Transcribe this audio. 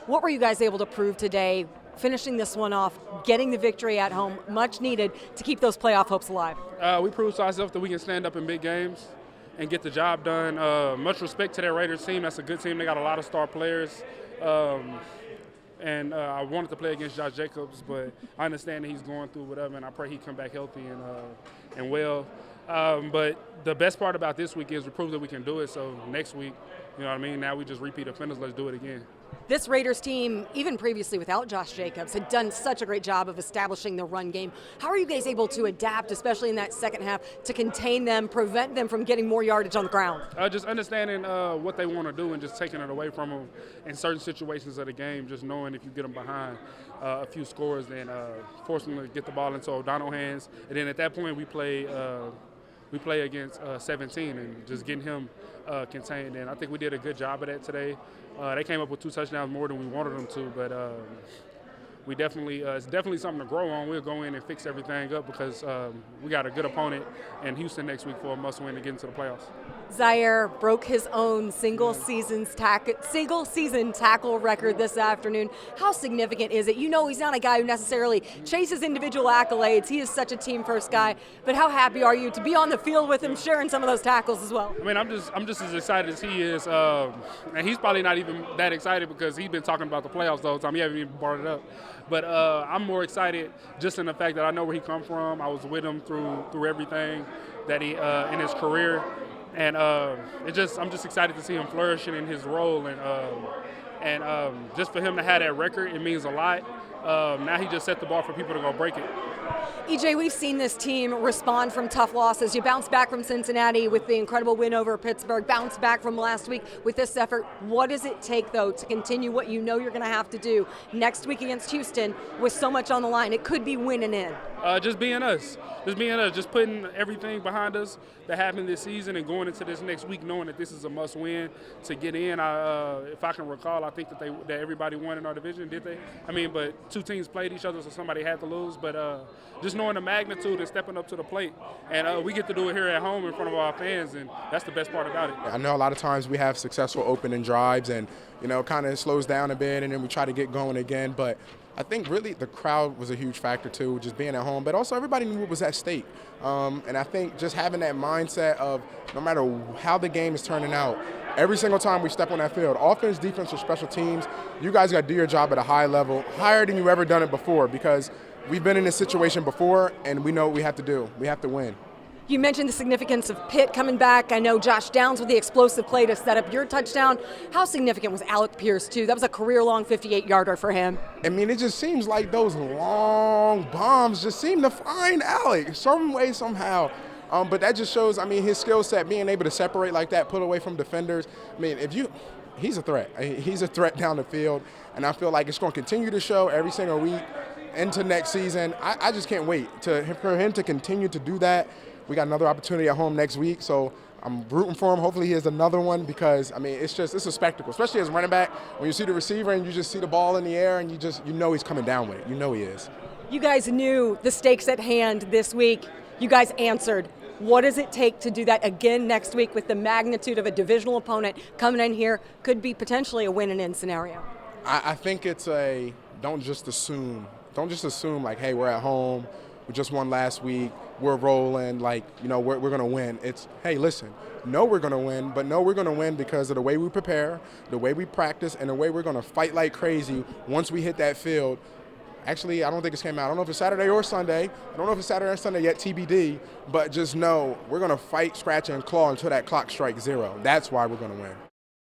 What were you guys able to prove today, finishing this one off, getting the victory at home, much needed to keep those playoff hopes alive? We proved to ourselves that we can stand up in big games and get the job done. Much respect to that Raiders team. That's a good team. They got a lot of star players. I wanted to play against Josh Jacobs, but I understand that he's going through whatever, and I pray he come back healthy and well. But the best part about this week is we proved that we can do it. So next week, you know what I mean? Now we just repeat offenders. Let's do it again. This Raiders team, even previously without Josh Jacobs, had done such a great job of establishing the run game. How are you guys able to adapt, especially in that second half, to contain them, prevent them from getting more yardage on the ground? Just understanding what they want to do and just taking it away from them in certain situations of the game, just knowing if you get them behind a few scores, then forcing them to get the ball into O'Donnell's hands. And then at that point, we play against 17 and just getting him contained. And I think we did a good job of that today. They came up with 2 touchdowns more than we wanted them to, but we definitely it's definitely something to grow on. We'll go in and fix everything up because we got a good opponent in Houston next week for a must-win to get into the playoffs. Zaire broke his own single-season tackle record this afternoon. How significant is it? You know he's not a guy who necessarily chases individual accolades. He is such a team-first guy. But how happy are you to be on the field with him, sharing some of those tackles as well? I mean, I'm just as excited as he is, and he's probably not even that excited because he's been talking about the playoffs the whole time. He hasn't even brought it up. But I'm more excited just in the fact that I know where he come from. I was with him through everything that he in his career. And I'm just excited to see him flourishing in his role, and just for him to have that record, it means a lot. Now he just set the bar for people to go break it. EJ, we've seen this team respond from tough losses. You bounce back from Cincinnati with the incredible win over Pittsburgh, bounce back from last week with this effort. What does it take, though, to continue what you know you're going to have to do next week against Houston with so much on the line? It could be winning in. Just being us. Just putting everything behind us that happened this season and going into this next week knowing that this is a must-win to get in. If I can recall, I think that everybody won in our division, did they? I mean, but 2 teams played each other, so somebody had to lose. But just knowing the magnitude and stepping up to the plate. And we get to do it here at home in front of our fans, and that's the best part about it. I know a lot of times we have successful opening drives and, kind of slows down a bit, and then we try to get going again. But I think really the crowd was a huge factor too, just being at home, but also everybody knew what was at stake. And I think just having that mindset of no matter how the game is turning out, every single time we step on that field, offense, defense, or special teams, you guys got to do your job at a high level, higher than you've ever done it before, because we've been in this situation before and we know what we have to do. We have to win. You mentioned the significance of Pitt coming back. I know Josh Downs with the explosive play to set up your touchdown. How significant was Alec Pierce, too? That was a career-long 58-yarder for him. I mean, it just seems like those long bombs just seem to find Alec some way, somehow. But that just shows, his skill set, being able to separate like that, pull away from defenders. He's a threat. He's a threat down the field, and I feel like it's going to continue to show every single week into next season. I just can't wait for him to continue to do that. We got another opportunity at home next week, so I'm rooting for him. Hopefully he has another one because, it's a spectacle, especially as a running back. When you see the receiver and you just see the ball in the air and you know he's coming down with it. You know he is. You guys knew the stakes at hand this week. You guys answered. What does it take to do that again next week with the magnitude of a divisional opponent coming in here? Could be potentially a win-and-in scenario. I think it's don't just assume like, hey, we're at home. We just won last week. We're rolling, we're going to win. It's, hey, listen, know we're going to win, but know we're going to win because of the way we prepare, the way we practice, and the way we're going to fight like crazy once we hit that field. Actually, I don't think it's came out. I don't know if it's Saturday or Sunday. I don't know if it's Saturday or Sunday yet, TBD, but just know we're going to fight, scratch, and claw until that clock strikes 0. That's why we're going to win.